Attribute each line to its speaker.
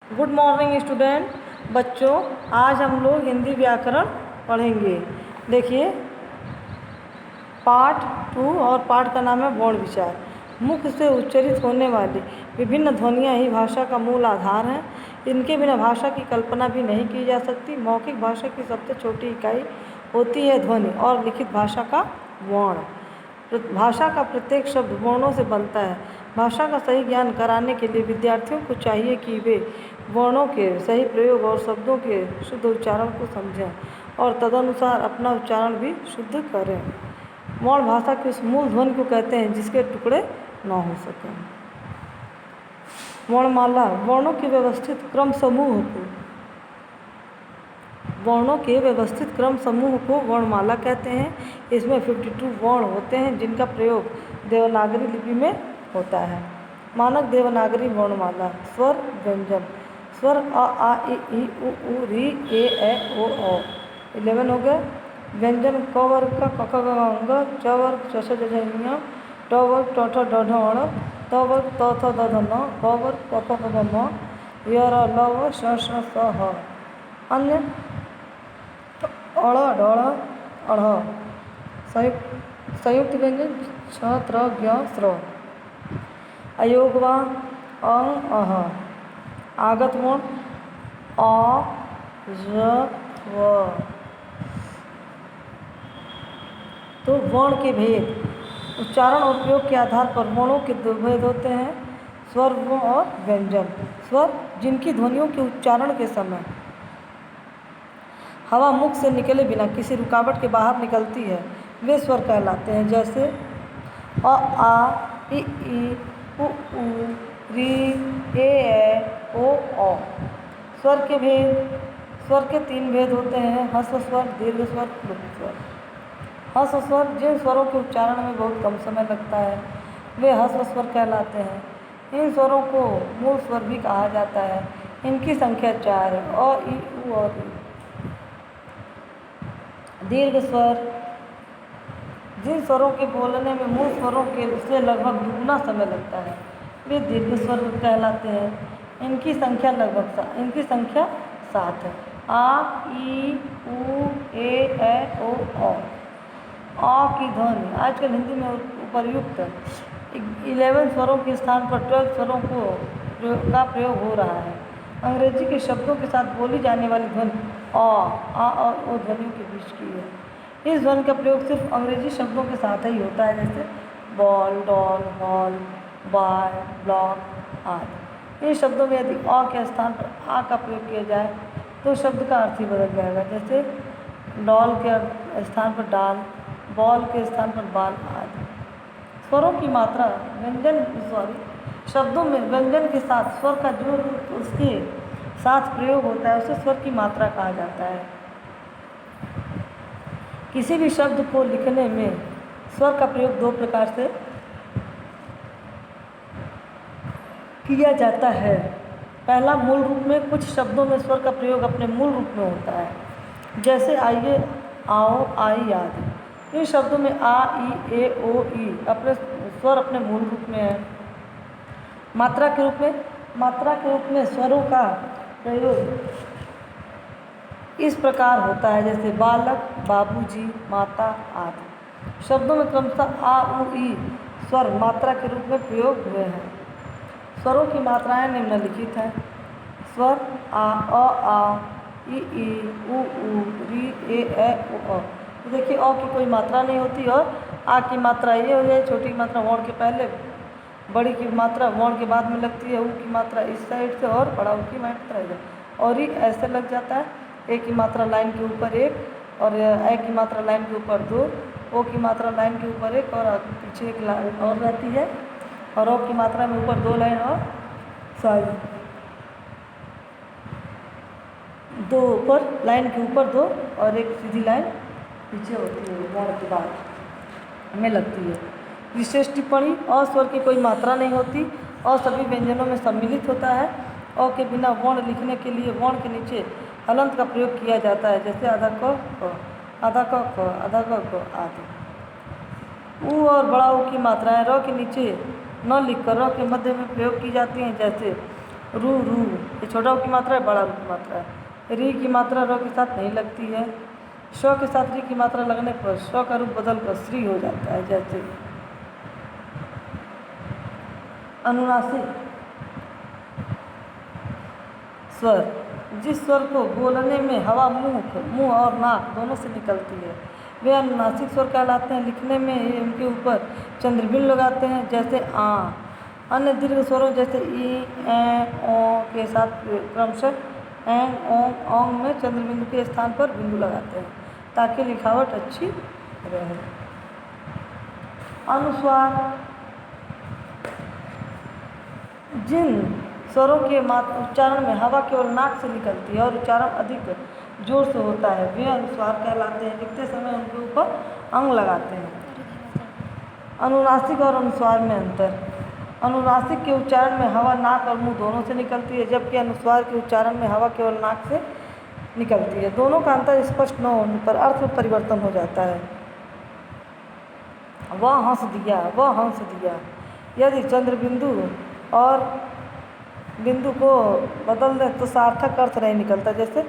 Speaker 1: Good morning student. बच्चों, आज हम लोग हिंदी व्याकरण पढ़ेंगे। देखिए, पाठ 2 और पाठ का नाम है वर्ण विचार। मुख से उच्चरित होने वाली विभिन्न ध्वनियाँ ही भाषा का मूल आधार हैं। इनके बिना भाषा की कल्पना भी नहीं की जा सकती। मौखिक भाषा की सबसे छोटी इकाई होती है ध्वनि और लिखित भाषा का वर्ण। भाषा का प्रत्येक शब्द वर्णों से बनता है। भाषा का सही ज्ञान कराने के लिए विद्यार्थियों को चाहिए कि वे वर्णों के सही प्रयोग और शब्दों के शुद्ध उच्चारण को समझें और तदनुसार अपना उच्चारण भी शुद्ध करें। वर्ण भाषा की उस मूल ध्वनि को कहते हैं जिसके टुकड़े न हो सकें। वर्णमाला वर्णों के व्यवस्थित क्रम समूह को वर्णमाला कहते हैं। इसमें 52 वर्ण होते हैं जिनका प्रयोग देवनागरी लिपि में होता है। मानक देवनागरी वर्णमाला। स्वर व्यंजन। स्वर अ आ इ ई उ ऊ री ए ऐ ओ औ 11 हो गए। व्यंजन क वर्ग का क ख ग घ ङ च वर्ग च छ ज झ ञ ट वर्ग ट ठ ड ढ ण त वर्ग त थ द ध न प वर्ग प फ ब भ म य र ल व श ष स ह। अन्य अड़ ढड़ अढ़। संयुक्त व्यंजन छ त्र ज्ञ स्र। अयोगवा अं अह। आगत वर्ण अ ज व। तो वर्ण के भेद। उच्चारण और प्रयोग के आधार पर वर्णों के दो भेद होते हैं, स्वर और व्यंजन। स्वर जिनकी ध्वनियों के उच्चारण के समय हवा मुख से निकले बिना किसी रुकावट के बाहर निकलती है, वे स्वर कहलाते हैं। जैसे अ आ इ ई उ ऊ री ए ऐ ओ औ। स्वर के भेद। स्वर के 3 भेद होते हैं, ह्रस्व स्वर, दीर्घ स्वर, लुप्त स्वर। ह्रस्व स्वर जिन स्वरों के उच्चारण में बहुत कम समय लगता है वे ह्रस्व स्वर कहलाते हैं। इन स्वरों को मूल स्वर भी कहा जाता है। इनकी संख्या 4 है, अ ई उ और ई। दीर्घ स्वर जिन स्वरों के बोलने में मूल स्वरों के से लगभग दुगुना समय लगता है वे दीर्घ स्वर कहलाते हैं। इनकी संख्या 7 है। आ ई उ ए ऐ ओ औ। अ की ध्वनि आजकल हिंदी में उपर्युक्त 11 स्वरों के स्थान पर 12 स्वरों का प्रयोग हो रहा है। अंग्रेजी के शब्दों के साथ बोली जाने वाली ध्वनि अ, आ और ओ ध्वनियों के बीच की है। इस ध्वनि का प्रयोग सिर्फ अंग्रेजी शब्दों के साथ ही होता है, जैसे ball, doll, hall, by, block आदि। इन शब्दों में यदि अ के स्थान पर आ का प्रयोग किया जाए तो शब्द का अर्थ ही बदल जाएगा। जैसे डॉल के स्थान पर डाल, बॉल के स्थान पर बाल आदि। स्वरों की मात्रा शब्दों में व्यंजन के साथ स्वर का जो उसके साथ प्रयोग होता है उसे स्वर की मात्रा कहा जाता है। किसी भी शब्द को लिखने में स्वर का प्रयोग 2 प्रकार से किया जाता है। पहला, मूल रूप में। कुछ शब्दों में स्वर का प्रयोग अपने मूल रूप में होता है, जैसे आइए, आओ, आई आदि। इन शब्दों में आ, ई, ए, ओ, ई स्वर अपने मूल रूप में है। मात्रा के रूप में स्वरों का प्रयोग इस प्रकार होता है, जैसे बालक, बाबूजी, माता आदि। शब्दों में क्रमशः आ, उ, ई स्वर मात्रा के रूप में प्रयोग हुए हैं। स्वरों की मात्राएं निम्नलिखित हैं। स्वर आ, इ, ई, उ, री, ए, ऐ, ओ, औ। तो देखिए, अ की कोई मात्रा नहीं होती और आ की मात्रा ये हो जाए, छोटी मात्रा वर्ण के पहले, बड़ी की मात्रा वर्ण के बाद में लगती है, उ की मात्रा इस साइड से और बड़ा उ की मात्रा इधर, और ई ऐसे लग जाता है। ए की मात्रा लाइन के ऊपर 1 और ऐ की मात्रा लाइन के ऊपर 2, ओ की मात्रा लाइन के ऊपर 1 और पीछे 1 लाइन और रहती है, और ओ की मात्रा में ऊपर 2 लाइन और साइड 2 ऊपर, लाइन के ऊपर 2 और 1 सीधी लाइन पीछे होती है, वर्ण के बाद में लगती है। विशेष टिप्पणी। अ स्वर की कोई मात्रा नहीं होती। अ सभी व्यंजनों में सम्मिलित होता है। अ के बिना वर्ण लिखने के लिए वर्ण के नीचे हलंत का प्रयोग किया जाता है, जैसे आधा क, आधा क, आधा ग आदि। उ और बड़ा उ की मात्राएं र के नीचे न लिखकर र के मध्य में प्रयोग की जाती हैं, जैसे रू रू, ये छोटा ऊ की मात्रा है, बड़ा रू की मात्रा है। री की मात्रा र के साथ नहीं लगती है। श के साथ री की मात्रा लगने पर श का रूप बदल कर श्री हो जाता है। जैसे अनुनासिक स्वर, जिस स्वर को बोलने में हवा मुंह और नाक दोनों से निकलती है वे अनुनासिक स्वर कहलाते हैं। लिखने में इनके ऊपर चंद्रबिंद लगाते हैं, जैसे आ। अन्य दीर्घ स्वरों जैसे ई, ए, ओ के साथ क्रमशः एंग, ओंग, औंग में चंद्रबिंदु के स्थान पर बिंदु लगाते हैं ताकि लिखावट अच्छी रहे। अनुस्वार, जिन स्वरों के उच्चारण में हवा केवल नाक से निकलती है और उच्चारण अधिक जोर से होता है वे अनुस्वार कहलाते हैं। लिखते समय उनके ऊपर अंग लगाते हैं। अनुनासिक और अनुस्वार में अंतर। अनुनासिक के उच्चारण में हवा नाक और मुंह दोनों से निकलती है, जबकि अनुस्वार के उच्चारण में हवा केवल नाक से निकलती है। दोनों का अंतर स्पष्ट न होने पर अर्थ में परिवर्तन हो जाता है। वह हंस दिया, वह हंस दिया। यदि चंद्रबिंदु और बिंदु को बदल दें तो सार्थक अर्थ नहीं निकलता। जैसे